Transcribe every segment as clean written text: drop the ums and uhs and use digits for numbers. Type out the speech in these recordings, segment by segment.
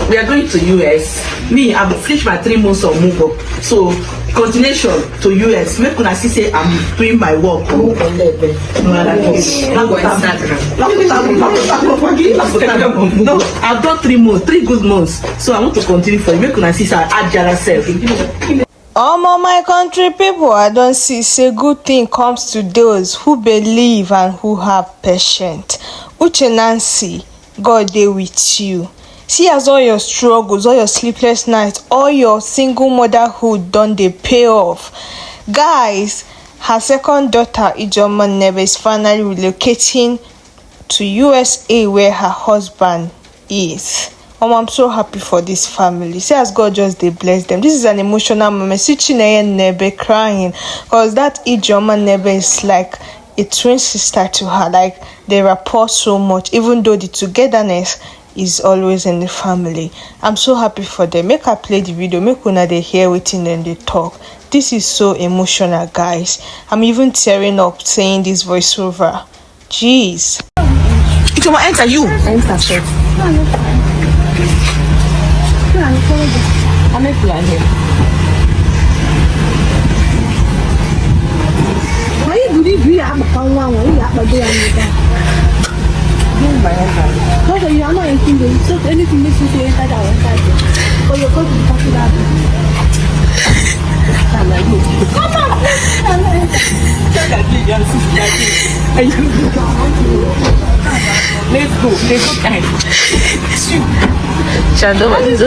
we are going to US. Me, I've finished my 3 months of move up. So continuation to US. Make una see say I'm doing my work. No, I've done 3 months, 3 good months. So I want to continue for you. Make una see say I add self. My country people, I don't see say good thing comes to those who believe and who have patience. Uche Nancy, God dey with you. See as all your struggles, all your sleepless nights, all your single motherhood done dey pay off. Guys, her second daughter, Chioma Nnebe, is finally relocating to USA where her husband is. I'm so happy for this family. See as God just they bless them. This is an emotional moment. See Chinenye Nnebe crying because that Chioma Nnebe is like a twin sister to her. Like they rapport so much, even though the togetherness is always in the family. I'm so happy for them. Make I play the video. Make una they hear waiting and they talk. This is so emotional, guys. I'm even tearing up saying this voiceover. Jeez. Chioma, enter you. Enter first. I'm a plan here. Why do you have a phone? Why you have a day on because you are not included. So anything makes you say inside our inside. Or you're going to be popular. Come on! Let's go. Let's go time. Shadow, what is it?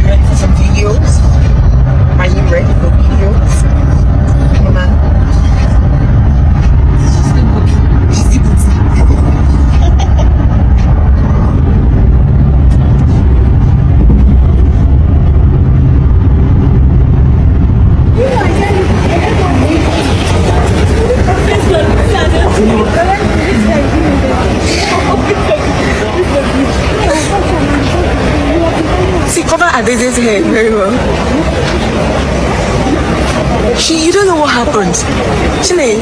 Ready for some videos? Are you ready for videos? Come on. She's still see, cover Adeze's hair very well. You don't know what happened. Chine.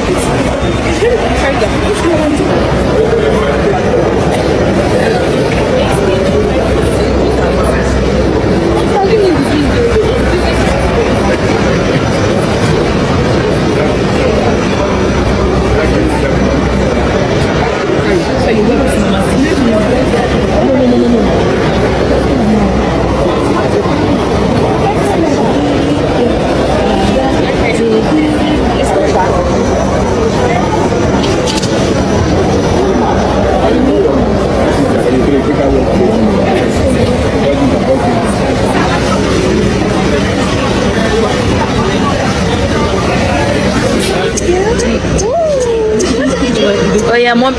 Oh yeah, mom.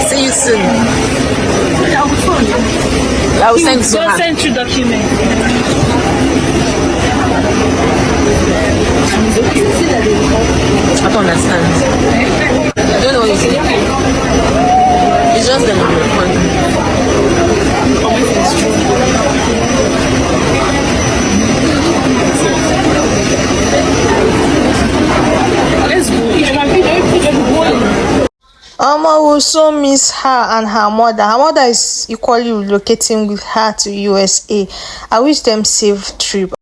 See you soon. I will send you. Just send you document. I don't understand. I don't know what you say. It's just the number one. Let's go. Will so miss her and her mother. Her mother is equally relocating with her to USA. I wish them safe trip.